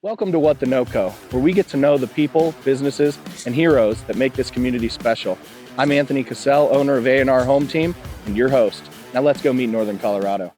Welcome to What the No-Co, where we get to know the people, businesses, and heroes that make this community special. I'm Anthony Cassell, owner of A&R Home Team, and your host. Now let's go meet Northern Colorado.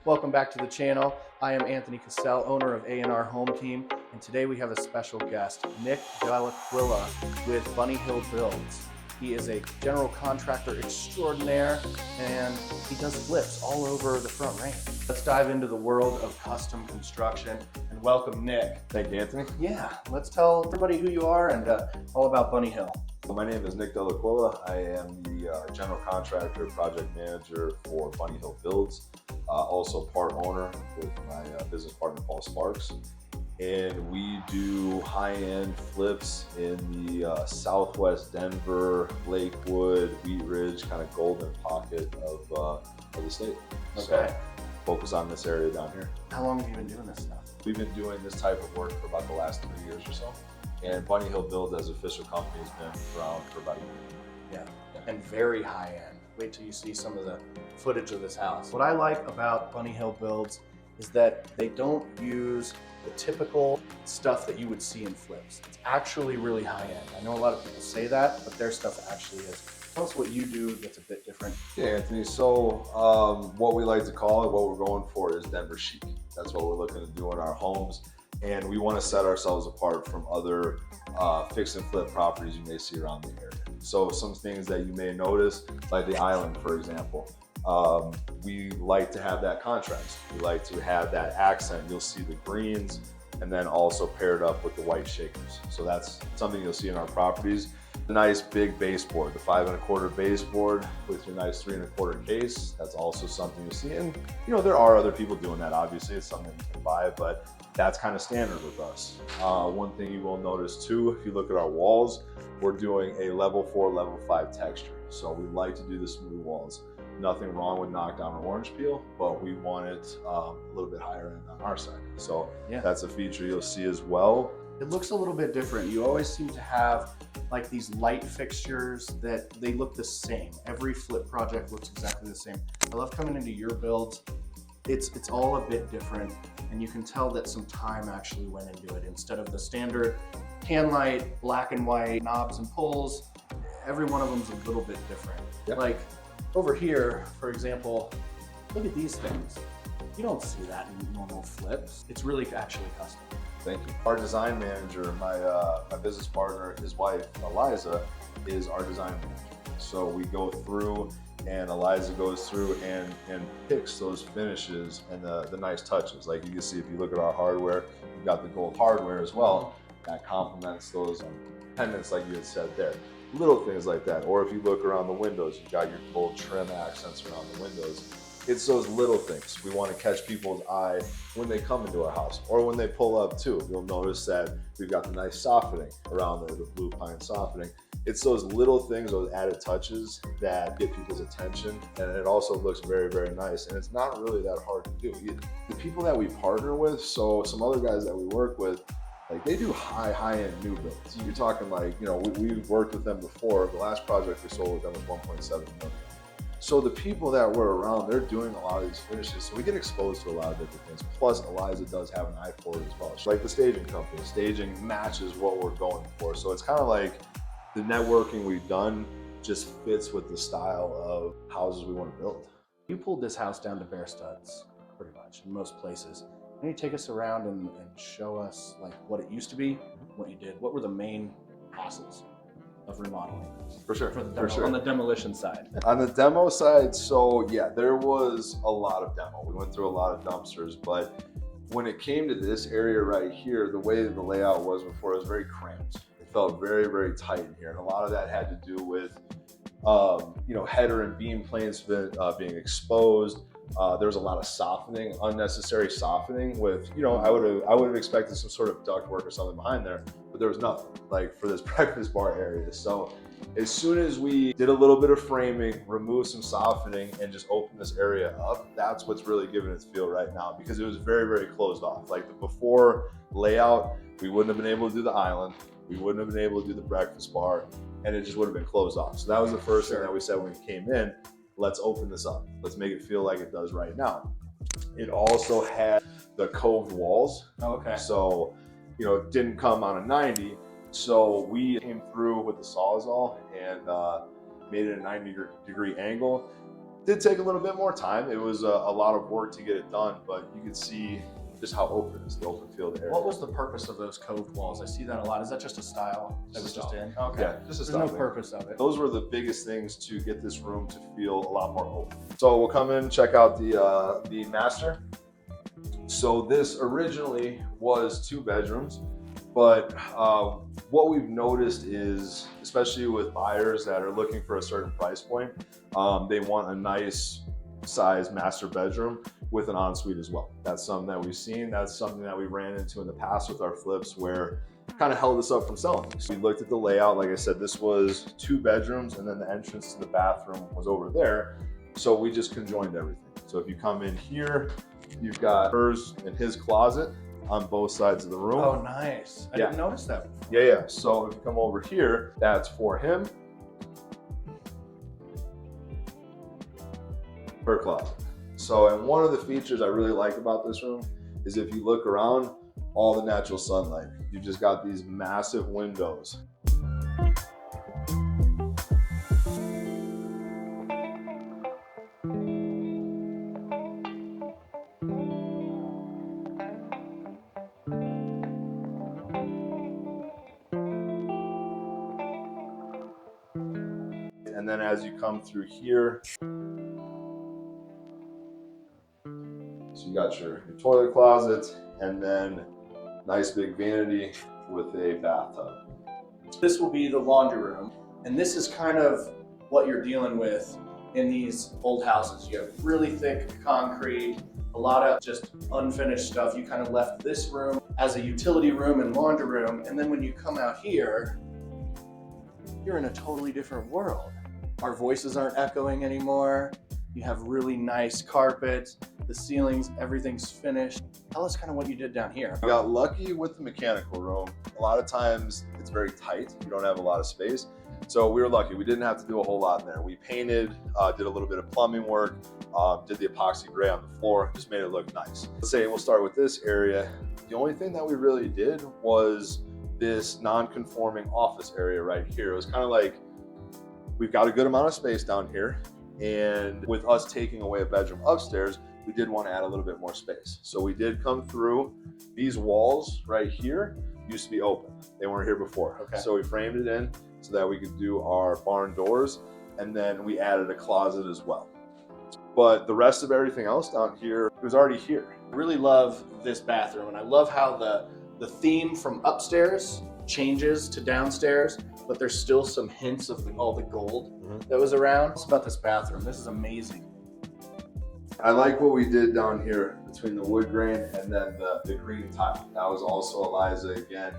Welcome back to the channel. I am Anthony Cassell, owner of A&R Home Team, and today we have a special guest, Nick Delaquila with Bunny Hill Builds. He is a general contractor extraordinaire, and he does flips all over the Front Range. Let's dive into the world of custom construction and welcome Nick. Thank you, Anthony. Yeah, let's tell everybody who you are and all about Bunny Hill. Well, my name is Nick Delaquila. I am the general contractor, project manager for Bunny Hill Builds. Also part owner with my business partner, Paul Sparks. And we do high-end flips in the Southwest Denver, Lakewood, Wheat Ridge, kind of golden pocket of the state. Okay. So focus on this area down here. How long have you been doing this stuff? We've been doing this type of work for about the last 3 years or so. And Bunny Hill Builds as an official company has been around for about a year. Yeah, and very high end. Wait till you see some of the footage of this house. What I like about Bunny Hill Builds is that they don't use the typical stuff that you would see in flips. It's actually really high end. I know a lot of people say that, but their stuff actually is. Tell us what you do that's a bit different. Yeah, Anthony. So what we like to call it, what we're going for is Denver chic. That's what we're looking to do in our homes. And we want to set ourselves apart from other fix and flip properties you may see around the area. So some things that you may notice, like the island, for example, we like to have that contrast. We like to have that accent. You'll see the greens and then also paired up with the white shakers. So that's something you'll see in our properties. The nice big baseboard, the 5 1/4 baseboard with your nice 3 1/4 case. That's also something you'll see. And you know, there are other people doing that. Obviously, it's something you can buy, but that's kind of standard with us. One thing you will notice too, if you look at our walls, we're doing a level 4, level 5 texture. So we like to do the smooth walls. Nothing wrong with knockdown or orange peel, but we want it a little bit higher end on our side. So yeah, that's a feature you'll see as well. It looks a little bit different. You always seem to have like these light fixtures that they look the same. Every flip project looks exactly the same. I love coming into your builds. It's all a bit different, and you can tell that some time actually went into it. Instead of the standard can light, black and white knobs and pulls, every one of them's a little bit different. Yep. Like over here, for example, look at these things. You don't see that in normal flips. It's really actually custom. Thank you. Our design manager, my business partner, his wife, Eliza, is our design manager. So we go through and Eliza goes through and picks those finishes and the nice touches. Like you can see if you look at our hardware, we've got the gold hardware as well. That complements those pendants like you had said there. Little things like that. Or if you look around the windows, you've got your gold trim accents around the windows. It's those little things. We want to catch people's eye when they come into our house or when they pull up too. You'll notice that we've got the nice softening around there, the blue pine softening. It's those little things, those added touches that get people's attention, and it also looks very, very nice. And it's not really that hard to do. The people that we partner with, so some other guys that we work with, like they do high-end new builds. You're talking like, you know, we've worked with them before. The last project we sold with them was 1.7 million. So the people that we're around, they're doing a lot of these finishes. So we get exposed to a lot of different things. Plus Eliza does have an eye for it as well. She's like the staging company. Staging matches what we're going for. So it's kind of like the networking we've done just fits with the style of houses we want to build. You pulled this house down to bare studs, pretty much, in most places. Can you take us around and show us like what it used to be, what you did? What were the main hassles of remodeling? For sure, On the demolition side. On the demo side, so yeah, there was a lot of demo. We went through a lot of dumpsters, but when it came to this area right here, the way the layout was before, it was very cramped. It felt very, very tight in here. And a lot of that had to do with, you know, header and beam planes being exposed. There was a lot of softening, unnecessary softening with, you know, I would have expected some sort of ductwork or something behind there, but there was nothing like for this breakfast bar area. So as soon as we did a little bit of framing, removed some softening and just opened this area up, that's what's really giving its feel right now, because it was very, very closed off. Like the before layout, we wouldn't have been able to do the island. We wouldn't have been able to do the breakfast bar, and it just would have been closed off. So that was the first thing that we said when we came in. Let's open this up. Let's make it feel like it does right now. It also had the coved walls. Oh, okay. So, you know, it didn't come on a 90. So we came through with the Sawzall and made it a 90-degree angle. Did take a little bit more time. It was a lot of work to get it done, but you could see just how open it is, the open field area. What was the purpose of those coved walls? I see that a lot. Is that just a style that was just in? Okay. Yeah, just a There's style no thing. purpose of it. Those were the biggest things to get this room to feel a lot more open. So we'll come in, check out the master. So this originally was 2 bedrooms, but what we've noticed is, especially with buyers that are looking for a certain price point, they want a nice size master bedroom with an ensuite as well. That's something that we've seen. That's something that we ran into in the past with our flips where it kind of held us up from selling. So we looked at the layout. Like I said, this was 2 bedrooms and then the entrance to the bathroom was over there. So we just conjoined everything. So if you come in here, you've got hers and his closet on both sides of the room. Oh, nice. I didn't notice that before. Yeah. So if you come over here, that's for him. Her closet. So, and one of the features I really like about this room is if you look around, all the natural sunlight. You've just got these massive windows. And then as you come through here, so you got your toilet closet and then nice big vanity with a bathtub. This will be the laundry room, and this is kind of what you're dealing with in these old houses. You have really thick concrete, a lot of just unfinished stuff. You kind of left this room as a utility room and laundry room, and then when you come out here, you're in a totally different world. Our voices aren't echoing anymore. You have really nice carpets, the ceilings, everything's finished. Tell us kind of what you did down here. I got lucky with the mechanical room. A lot of times it's very tight. You don't have a lot of space. So we were lucky. We didn't have to do a whole lot in there. We painted, did a little bit of plumbing work, did the epoxy gray on the floor, just made it look nice. Let's say we'll start with this area. The only thing that we really did was this non-conforming office area right here. It was kind of like, we've got a good amount of space down here. And with us taking away a bedroom upstairs, we did want to add a little bit more space. So we did come through. These walls right here used to be open. They weren't here before. Okay. So we framed it in so that we could do our barn doors. And then we added a closet as well. But the rest of everything else down here was already here. I really love this bathroom, and I love how the theme from upstairs changes to downstairs, but there's still some hints of all the gold that was around. It's about this bathroom. This is amazing. I like what we did down here between the wood grain and then the green tile. That was also Eliza again.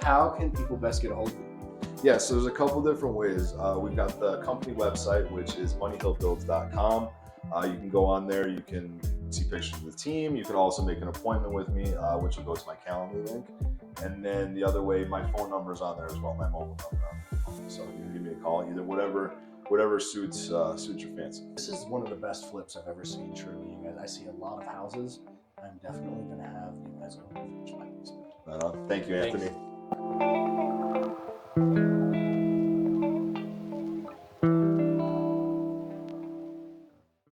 How can people best get a hold of you? Yeah, so there's a couple different ways. We've got the company website, which is moneyhillbuilds.com. You can go on there, you can see pictures of the team. You can also make an appointment with me, which will go to my calendar link. And then the other way, my phone number is on there as well, my mobile number. So you can give me a call, either whatever suits your fancy. This is one of the best flips I've ever seen, truly, you guys. I see a lot of houses. I'm definitely going to have you guys over to finish my basement. Thank you, Anthony. Thanks.